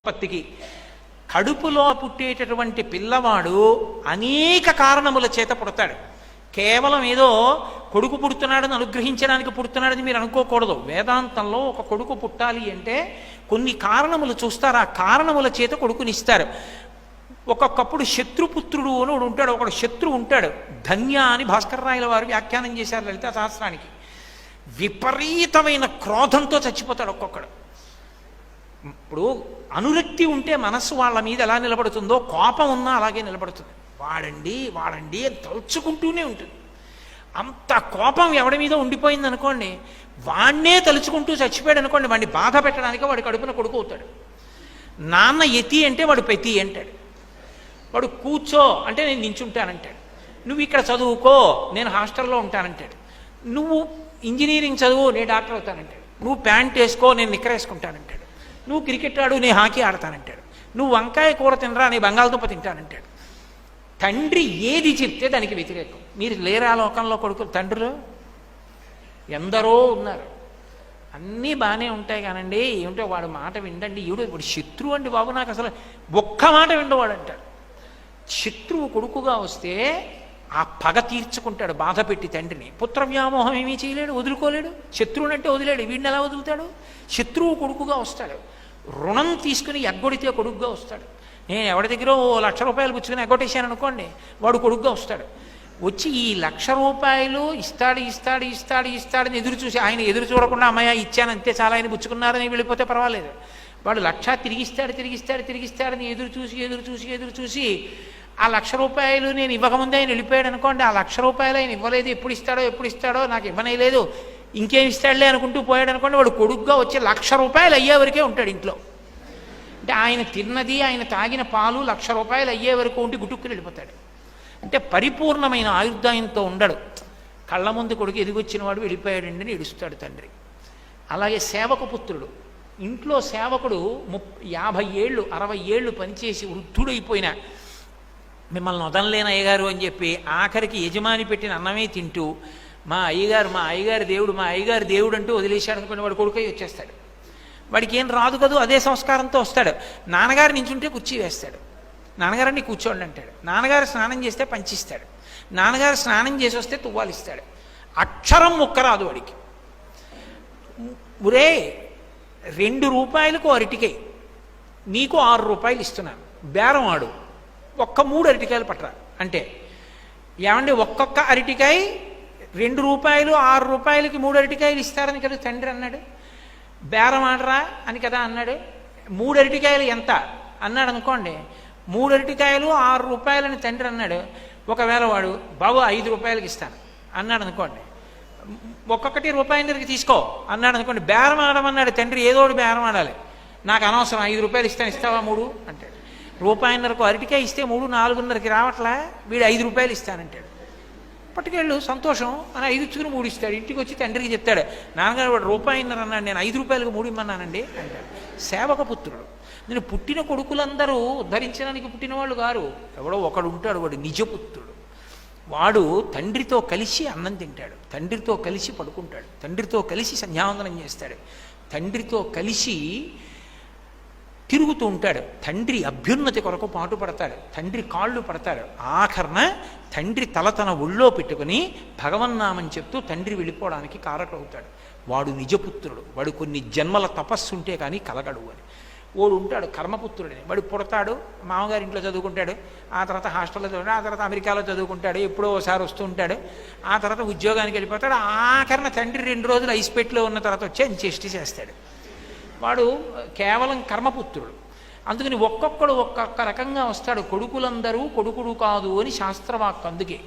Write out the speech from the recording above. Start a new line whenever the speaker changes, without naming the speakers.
ఉత్పత్తికి కడుపులో పుట్టేటటువంటి పిల్లవాడు అనేక కారణముల చేత పుడతాడు. కేవలం ఏదో కొడుకు పుడుతున్నాడని అనుగ్రహించడానికి పుడుతున్నాడని మీరు అనుకోకూడదు. వేదాంతంలో ఒక కొడుకు పుట్టాలి అంటే కొన్ని కారణములు చూస్తారు, ఆ కారణముల చేత కొడుకునిస్తారు. ఒక్కొక్కప్పుడు శత్రుపుత్రుడు అని ఒకడు ఉంటాడు, ఒకడు శత్రువు ఉంటాడు. ధన్య అని భాస్కరరాయల వారు వ్యాఖ్యానం చేశారు లలితా సహస్రానికి. విపరీతమైన క్రోధంతో చచ్చిపోతాడు ఒక్కొక్కడు. ఇప్పుడు అనురక్తి ఉంటే మనస్సు వాళ్ళ మీద ఎలా నిలబడుతుందో కోపం ఉన్నా అలాగే నిలబడుతుంది. వాడండి వాడండి అని తలుచుకుంటూనే ఉంటుంది. అంత కోపం ఎవడి మీద ఉండిపోయింది అనుకోండి, వాణ్ణే తలుచుకుంటూ చచ్చిపోయాడు అనుకోండి, వాడిని బాధ పెట్టడానికి వాడి కడుపున కొడుకు అవుతాడు. నాన్న ఎతి అంటే వాడు పెతి అంటాడు. వాడు కూర్చో అంటే నేను నించుంటానంటాడు. నువ్వు ఇక్కడ చదువుకో నేను హాస్టల్లో ఉంటానంటాడు. నువ్వు ఇంజనీరింగ్ చదువు నేను డాక్టర్ అవుతానంటాడు. నువ్వు ప్యాంట్ వేసుకో నేను నిక్కర వేసుకుంటానంటాడు. నువ్వు క్రికెట్ ఆడు నేను హాకీ ఆడతానంటాడు. నువ్వు వంకాయ కూర తినరా నేను బంగాళదుంప తింటానంటాడు. తండ్రి ఏది చెప్తే దానికి వ్యతిరేకం. మీరు లేరా లోకంలో కొడుకులు తండ్రులు ఎందరో ఉన్నారు. అన్నీ బాగానే ఉంటాయి కానండి, ఏమిటో వాడు మాట విండండి, ఈవిడ ఇప్పుడు శత్రువు అండి బాబు, నాకు అసలు ఒక్క మాట విండవాడు అంటాడు. శత్రువు కొడుకుగా వస్తే ఆ పగ తీర్చుకుంటాడు బాధ పెట్టి తండ్రిని. పుత్ర వ్యామోహం ఏమీ చేయలేడు, వదులుకోలేడు. శత్రువునంటే వదిలేడు, వీడిని ఎలా వదులుతాడు? శత్రువు కొడుకుగా వస్తాడు. రుణం తీసుకుని ఎగ్గొడితే కొడుకుగా వస్తాడు. నేను ఎవరి దగ్గర ₹1,00,000 పుచ్చుకుని ఎగ్గొట్టేశాను అనుకోండి, వాడు కొడుకుగా వస్తాడు. వచ్చి ఈ ₹1,00,000 ఇస్తాడని ఎదురు చూసి, ఆయన ఎదురు చూడకుండా అమ్మాయ ఇచ్చాను అంతే చాలా, ఆయన పుచ్చుకున్నారని వెళ్ళిపోతే పర్వాలేదు. వాడు 1,00,000 తిరిగిస్తాడని ఎదురు చూసి ఆ ₹1,00,000 నేను ఇవ్వకముందే ఆయన వెళ్ళిపోయాడు అనుకోండి, ఆ ₹1,00,000 ఆయన ఇవ్వలేదు, ఎప్పుడు ఇస్తాడో నాకు ఇవ్వనే లేదు, ఇంకేం ఇస్తాడులే అనుకుంటూ పోయాడు అనుకోండి, వాడు కొడుకుగా వచ్చి ₹1,00,000 అయ్యే వరకే ఉంటాడు ఇంట్లో. అంటే ఆయన తిన్నది ఆయన తాగిన పాలు ₹1,00,000 అయ్యే వరకు ఉండి గుటుక్కుని వెళ్ళిపోతాడు. అంటే పరిపూర్ణమైన ఆయుర్దాయంతో ఉండడు. కళ్ళ ముందు కొడుకు ఎదిగొచ్చిన వాడు వెళ్ళిపోయాడండి అని ఏడుస్తాడు తండ్రి. అలాగే సేవక పుత్రుడు, ఇంట్లో సేవకుడు 50 ఏళ్ళు 60 ఏళ్ళు పనిచేసి వృద్ధుడైపోయిన, మిమ్మల్ని వదనలేని అయ్యగారు అని చెప్పి ఆఖరికి యజమాని పెట్టిన అన్నమే తింటూ మా అయ్యగారు దేవుడు అంటూ వదిలేశాడు అనుకుని వాడు కొడుకై వచ్చేస్తాడు. వాడికి ఏం రాదు కదూ, అదే సంస్కారంతో వస్తాడు. నాన్నగారు నించుంటే కుర్చీ వేస్తాడు, నాన్నగారిని కూర్చోండి అంటాడు. నాన్నగారు స్నానం చేస్తే పంచిస్తాడు, నాన్నగారు స్నానం చేసి వస్తే తువ్వాలిస్తాడు. అక్షరం ముక్క రాదు వాడికి. ఒరే ₹2 అరటికాయ, నీకు ₹6 ఇస్తున్నాను, బేరం ఆడు, ఒక్క 3 అరటికాయలు పట్టరా అంటే, ఏమండి ఒక్కొక్క అరటికాయ ₹2 ₹6కి 3 అరటికాయలు ఇస్తారని కదా తండ్రి అన్నాడు. బేరం ఆడరా అని కదా అన్నాడు. 3 అరటికాయలు ఎంత అన్నాడు అనుకోండి, 3 అరటికాయలు ₹6 అని తండ్రి అన్నాడు. ఒకవేళ వాడు బాబు ₹5కి ఇస్తాను అన్నాడు అనుకోండి, ఒక్కొక్కటి ₹1.5కి తీసుకో అన్నాడు అనుకోండి, బేరం ఆడమన్నాడు తండ్రి, ఏదోడు బేరం ఆడాలి, నాకు అనవసరం ₹5 ఇస్తావా 3 అంటాడు. ₹1.5కు అరటికాయ ఇస్తే 3 4.5కి రావట్లా, వీడు ₹5 ఇస్తానంటాడు. పట్టుకెళ్ళు సంతోషం అని 5 ఇచ్చుకుని 3 ఇస్తాడు. ఇంటికి వచ్చి తండ్రికి చెప్తాడు, నాన్నగారు వాడు ₹1.5 అన్నాడు, నేను ₹5కి 3 ఇమ్మన్నానండి అంటాడు. సేవక పుత్రుడు. నేను పుట్టిన కొడుకులందరూ ఉద్ధరించడానికి పుట్టిన వాళ్ళు గారు, ఎవడో ఒకడు ఉంటాడు, వాడు నిజపుత్రుడు. వాడు తండ్రితో కలిసి అన్నం తింటాడు, తండ్రితో కలిసి పడుకుంటాడు, తండ్రితో కలిసి సంధ్యావందనం చేస్తాడు, తండ్రితో కలిసి తిరుగుతూ ఉంటాడు, తండ్రి అభ్యున్నతి కొరకు పాటుపడతాడు, తండ్రి కాళ్ళు పడతాడు. ఆఖరణ తండ్రి తల తన ఒళ్ళో పెట్టుకుని భగవన్నామని చెప్తూ తండ్రి వెళ్ళిపోవడానికి కారకుడవుతాడు. వాడు నిజపుత్రుడు. వాడు కొన్ని జన్మల తపస్సు ఉంటే కానీ కలగడు అని. వాడు ఉంటాడు కర్మపుత్రుడని. వాడు పుడతాడు, మామగారి ఇంట్లో చదువుకుంటాడు, ఆ తర్వాత హాస్టల్లో చదువుకుంటాడు, ఆ తర్వాత అమెరికాలో చదువుకుంటాడు, ఎప్పుడో ఒకసారి వస్తూ ఉంటాడు, ఆ తర్వాత ఉద్యోగానికి వెళ్ళిపోతాడు. ఆఖరణ తండ్రి 2 రోజులు ఐస్పెట్లో ఉన్న తర్వాత వచ్చి అంత్యేష్టి చేస్తాడు. వాడు కేవలం కర్మపుత్రుడు. అందుకని ఒక్కొక్కడు ఒక్కొక్క రకంగా వస్తాడు. కొడుకులందరూ కొడుకుడు కాదు అని శాస్త్రవాక్కు. అందుకే